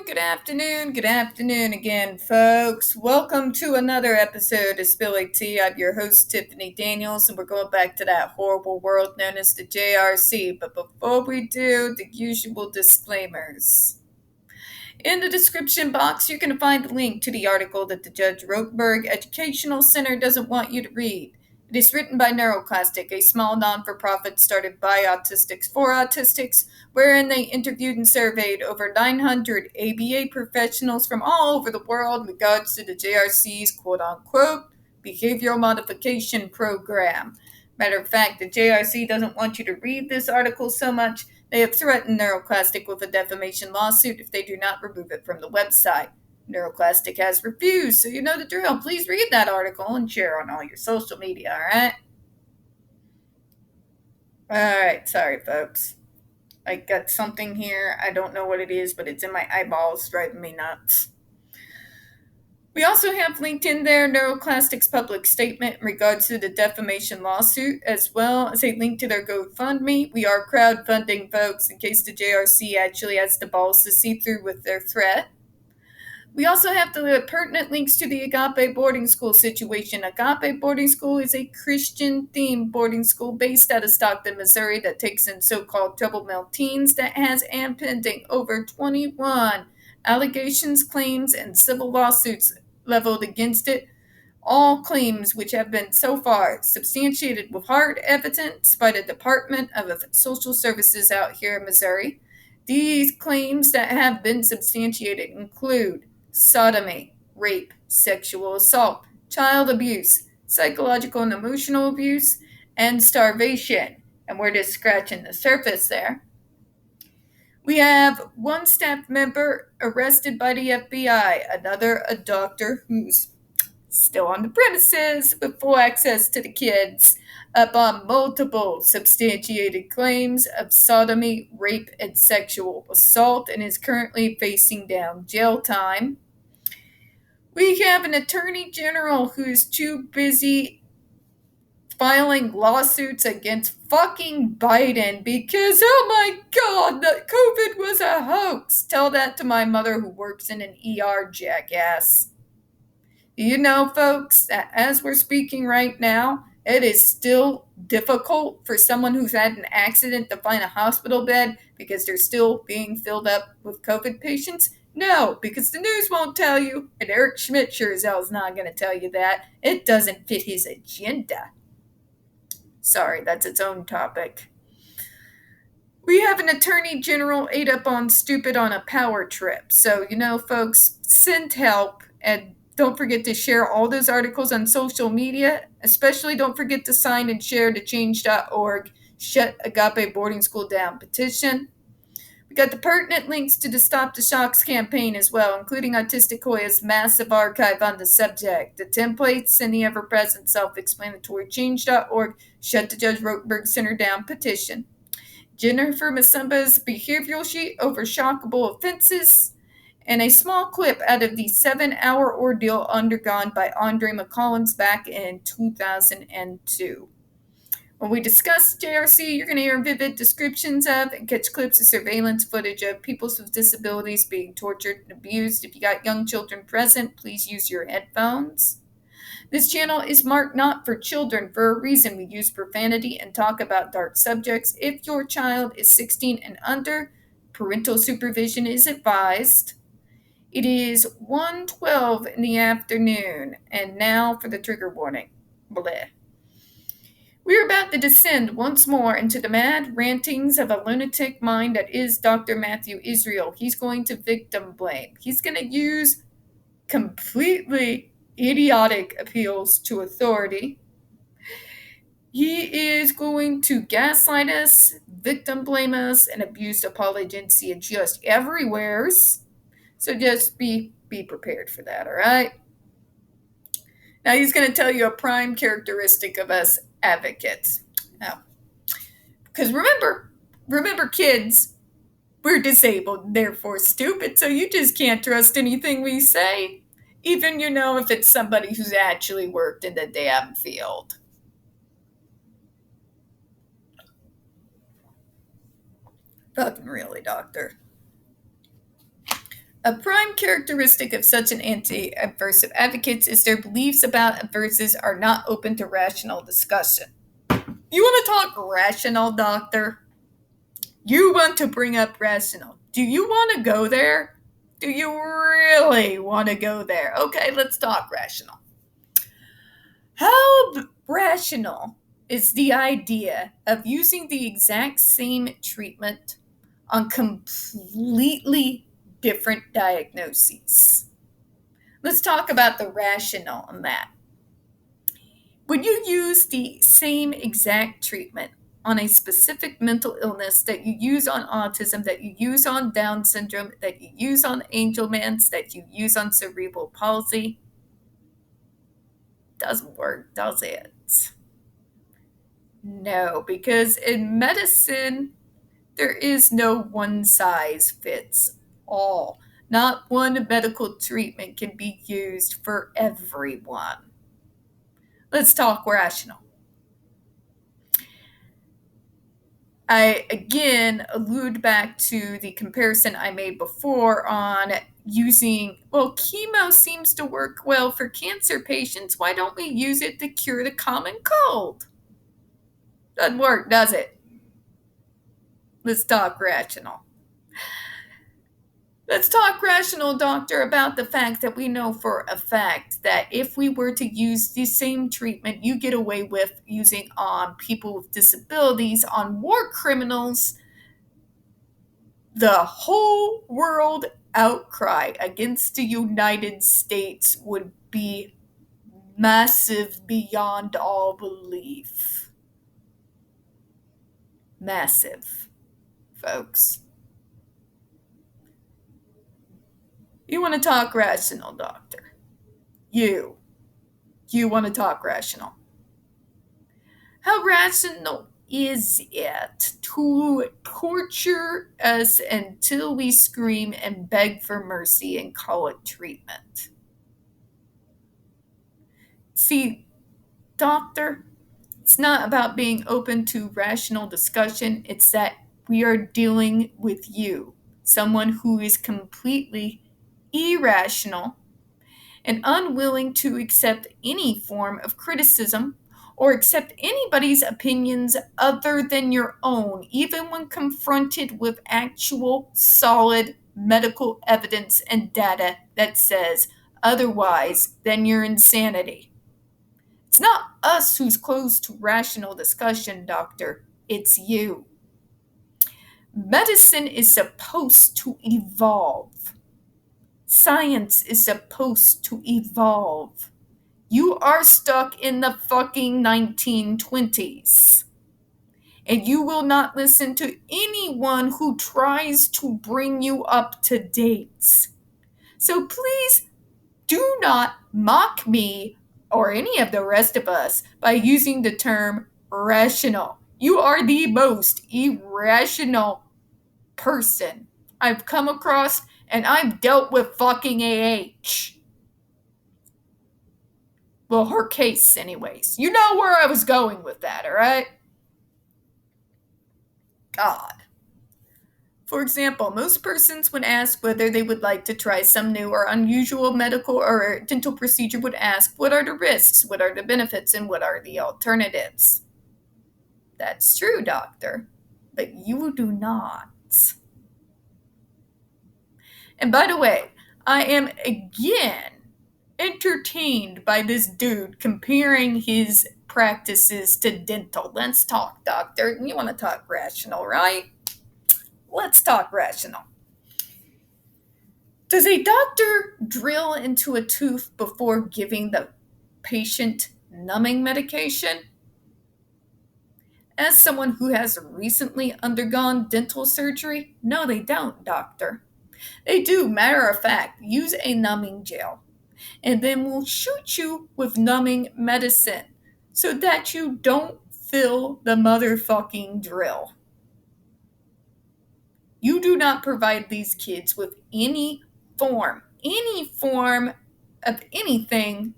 Good afternoon again, folks. Welcome to another episode of Spilling Tea. I'm your host, Tiffany Daniels, and we're going back to that horrible world known as the JRC. But before we do, the usual disclaimers. In the description box, you're going to find the link to the article that the Judge Rotenberg Educational Center doesn't want you to read. It is written by NeuroClastic, a small non-for-profit started by autistics for autistics, wherein they interviewed and surveyed over 900 ABA professionals from all over the world in regards to the JRC's quote-unquote behavioral modification program. Matter of fact, the JRC doesn't want you to read this article so much, they have threatened NeuroClastic with a defamation lawsuit if they do not remove it from the website. NeuroClastic has refused, so you know the drill. Please read that article and share on all your social media, alright? Alright, sorry folks. I got something here. I don't know what it is, but it's in my eyeballs, driving me nuts. We also have linked in there NeuroClastic's public statement in regards to the defamation lawsuit, as well as a link to their GoFundMe. We are crowdfunding, folks, in case the JRC actually has the balls to see through with their threat. We also have the pertinent links to the Agape boarding school situation. Agape boarding school is a Christian-themed boarding school based out of Stockton, Missouri that takes in so-called troubled male teens that has pending over 21 allegations, claims, and civil lawsuits leveled against it. All claims which have been so far substantiated with hard evidence by the Department of Social Services out here in Missouri. These claims that have been substantiated include sodomy, rape, sexual assault, child abuse, psychological and emotional abuse, and starvation. And we're just scratching the surface there. We have one staff member arrested by the FBI, another a doctor who's still on the premises with full access to the kids, upon multiple substantiated claims of sodomy, rape, and sexual assault, and is currently facing down jail time. We have an attorney general who's too busy filing lawsuits against fucking Biden because, oh my god, that COVID was a hoax. Tell that to my mother who works in an ER, jackass. Do you know, folks, that as we're speaking right now, it is still difficult for someone who's had an accident to find a hospital bed because they're still being filled up with COVID patients? No, because the news won't tell you, and Eric Schmidt sure as hell is not going to tell you that. It doesn't fit his agenda. Sorry, that's its own topic. We have an attorney general ate up on stupid on a power trip. So, you know, folks, send help, and don't forget to share all those articles on social media. Especially don't forget to sign and share the change.org Shut Agape Boarding School Down petition. We got the pertinent links to the Stop the Shocks campaign as well, including Autistic Hoya's massive archive on the subject, the templates, and the ever-present self-explanatory change.org Shut the Judge Rotenberg Center Down petition. Jennifer Masumba's behavioral sheet over shockable offenses, and a small clip out of the 7-hour ordeal undergone by Andre McCollins back in 2002. When we discuss JRC, you're going to hear vivid descriptions of and catch clips of surveillance footage of people with disabilities being tortured and abused. If you got young children present, please use your headphones. This channel is marked not for children for a reason. We use profanity and talk about dark subjects. If your child is 16 and under, parental supervision is advised. It is 1:12 in the afternoon, and now for the trigger warning. Bleh. We are about to descend once more into the mad rantings of a lunatic mind that is Dr. Matthew Israel. He's going to victim blame. He's going to use completely idiotic appeals to authority. He is going to gaslight us, victim blame us, and abuse apologency just everywheres. So just be prepared for that, all right? Now he's going to tell you a prime characteristic of us advocates. Now, because remember kids, we're disabled, therefore stupid, so you just can't trust anything we say, even, you know, if it's somebody who's actually worked in the damn field. Fucking really, doctor. A prime characteristic of such an anti-aversive advocate is their beliefs about aversives are not open to rational discussion. You want to talk rational, doctor? You want to bring up rational. Do you want to go there? Do you really want to go there? Okay, let's talk rational. How rational is the idea of using the exact same treatment on completely different diagnoses? Let's talk about the rationale on that. Would you use the same exact treatment on a specific mental illness that you use on autism, that you use on Down syndrome, that you use on Angelman's, that you use on cerebral palsy? Doesn't work, does it? No, because in medicine, there is no one size fits all. Not one medical treatment can be used for everyone. Let's talk rational. I again allude back to the comparison I made before on using, well, chemo seems to work well for cancer patients. Why don't we use it to cure the common cold? Doesn't work, does it? Let's talk rational. Let's talk rational, doctor, about the fact that we know for a fact that if we were to use the same treatment you get away with using on people with disabilities, on war criminals, the whole world outcry against the United States would be massive beyond all belief. Massive, folks. You want to talk rational, doctor. You want to talk rational. How rational is it to torture us until we scream and beg for mercy and call it treatment? See, doctor, it's not about being open to rational discussion. It's that we are dealing with you, someone who is completely irrational and unwilling to accept any form of criticism or accept anybody's opinions other than your own, even when confronted with actual solid medical evidence and data that says otherwise than your insanity. It's not us who's closed to rational discussion, doctor. It's you. Medicine is supposed to evolve. Science is supposed to evolve. You are stuck in the fucking 1920s. And you will not listen to anyone who tries to bring you up to date. So please do not mock me or any of the rest of us by using the term rational. You are the most irrational person I've come across, and I've dealt with fucking AH. Well, her case, anyways. You know where I was going with that, alright? God. For example, most persons when asked whether they would like to try some new or unusual medical or dental procedure would ask, what are the risks, what are the benefits, and what are the alternatives? That's true, doctor, but you do not. And by the way, I am again entertained by this dude comparing his practices to dental. Let's talk, doctor. You want to talk rational, right? Let's talk rational. Does a doctor drill into a tooth before giving the patient numbing medication? As someone who has recently undergone dental surgery, no, they don't, doctor. They do, matter of fact, use a numbing gel and then will shoot you with numbing medicine so that you don't feel the motherfucking drill. You do not provide these kids with any form of anything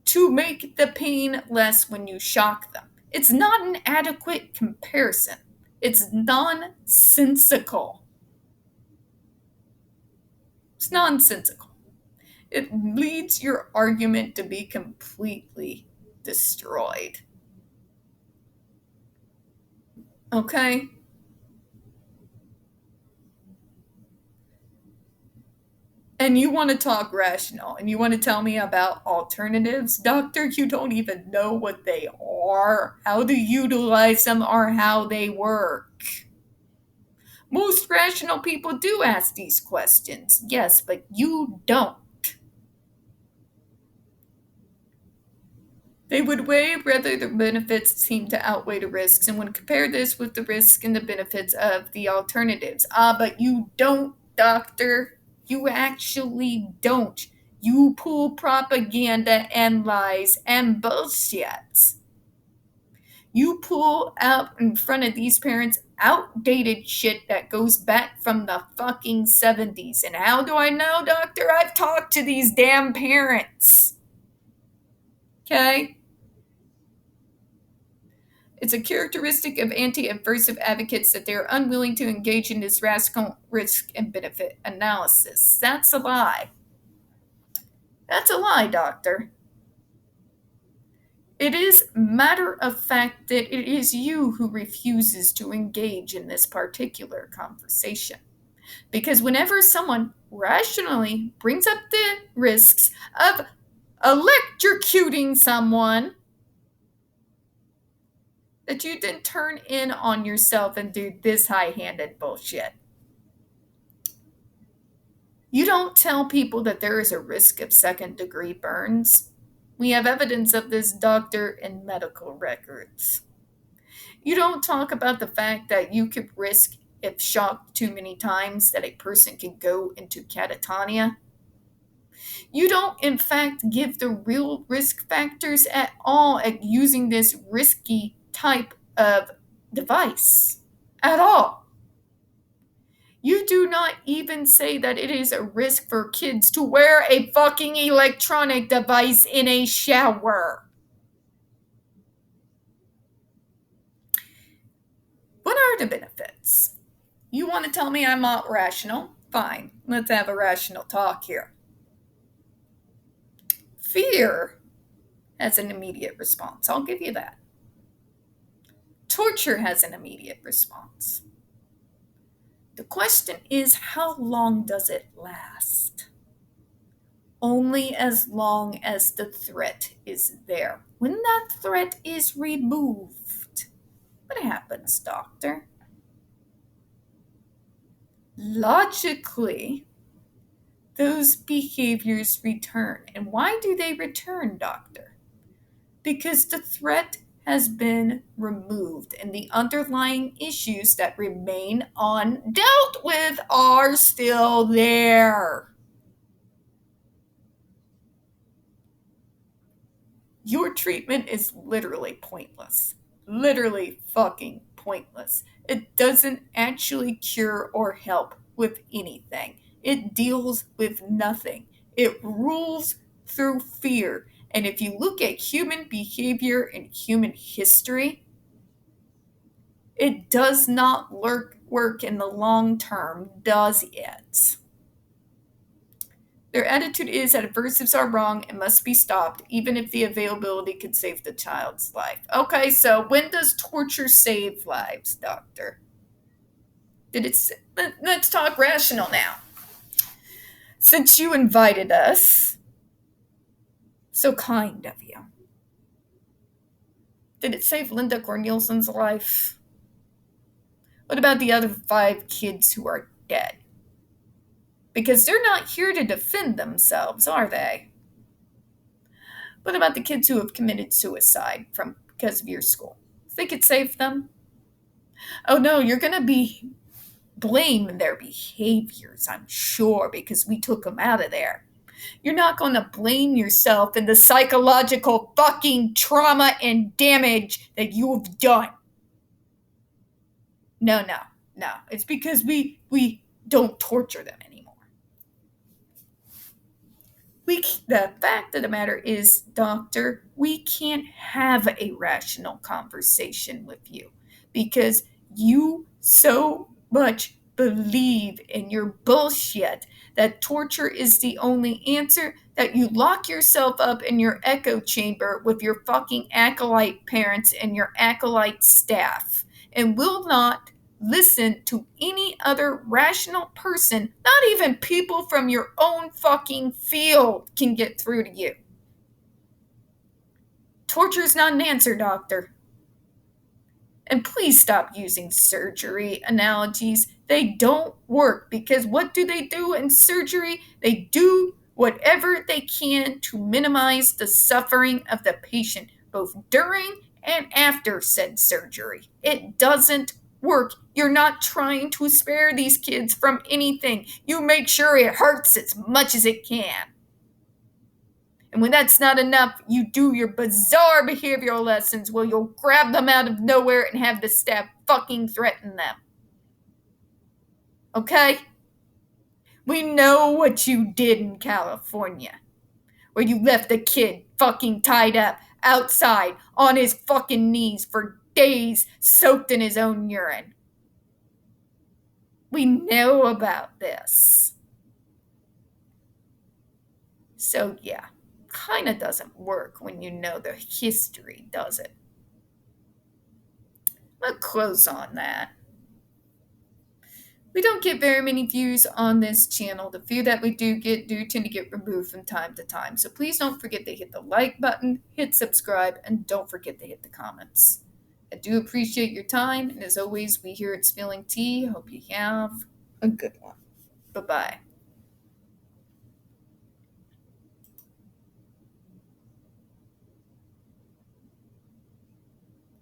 to make the pain less when you shock them. It's not an adequate comparison. It's nonsensical. It's nonsensical. It leads your argument to be completely destroyed. Okay? And you want to talk rational and you want to tell me about alternatives? Doctor, you don't even know what they are, how to utilize them, or how they work. Most rational people do ask these questions, yes, but you don't. They would weigh whether the benefits seem to outweigh the risks and would compare this with the risks and the benefits of the alternatives. But you don't, doctor. You actually don't. You pull propaganda and lies and bullshit. You pull out in front of these parents outdated shit that goes back from the fucking 70s. And how do I know, doctor? I've talked to these damn parents. Okay? It's a characteristic of anti-aversive advocates that they are unwilling to engage in this rational risk and benefit analysis. That's a lie. That's a lie, doctor. It is matter of fact that it is you who refuses to engage in this particular conversation. Because whenever someone rationally brings up the risks of electrocuting someone, that you then turn in on yourself and do this high-handed bullshit. You don't tell people that there is a risk of second-degree burns. We have evidence of this, doctor, in medical records. You don't talk about the fact that you could risk, if shocked too many times, that a person can go into catatonia. You don't, in fact, give the real risk factors at all at using this risky type of device. At all. You do not even say that it is a risk for kids to wear a fucking electronic device in a shower. What are the benefits? You want to tell me I'm not rational? Fine, let's have a rational talk here. Fear has an immediate response. I'll give you that. Torture has an immediate response. The question is, how long does it last? Only as long as the threat is there. When that threat is removed, what happens, doctor? Logically, those behaviors return. And why do they return, doctor? Because the threat has been removed and the underlying issues that remain undealt with are still there. Your treatment is literally pointless. Literally fucking pointless. It doesn't actually cure or help with anything. It deals with nothing. It rules through fear. And if you look at human behavior and human history, it does not work in the long term, does it? Their attitude is that aversives are wrong and must be stopped, even if the availability could save the child's life. Okay, so when does torture save lives, doctor? Let's talk rational now. Since you invited us, so kind of you, did it save Linda Corneliussen's life? What about the other 5 kids who are dead? Because they're not here to defend themselves, are they? What about the kids who have committed suicide because of your school? Think it saved them? Oh no, you're going to blame their behaviors, I'm sure, because we took them out of there. You're not going to blame yourself and the psychological fucking trauma and damage that you've done. No. It's because we don't torture them anymore. The fact of the matter is, doctor, we can't have a rational conversation with you because you so much believe in your bullshit that torture is the only answer, that you lock yourself up in your echo chamber with your fucking acolyte parents and your acolyte staff and will not listen to any other rational person, not even people from your own fucking field can get through to you. Torture is not an answer, doctor. And please stop using surgery analogies. They don't work because what do they do in surgery? They do whatever they can to minimize the suffering of the patient, both during and after said surgery. It doesn't work. You're not trying to spare these kids from anything. You make sure it hurts as much as it can. And when that's not enough, you do your bizarre behavioral lessons where you'll grab them out of nowhere and have the staff fucking threaten them. Okay? We know what you did in California, where you left the kid fucking tied up outside on his fucking knees for days, soaked in his own urine. We know about this. So yeah, kind of doesn't work when you know the history, does it? I'll close on that. We don't get very many views on this channel. The few that we do tend to get removed from time to time. So please don't forget to hit the like button, hit subscribe, and don't forget to hit the comments. I do appreciate your time, and as always, we here at Spilling Tea hope you have a good one. Bye-bye.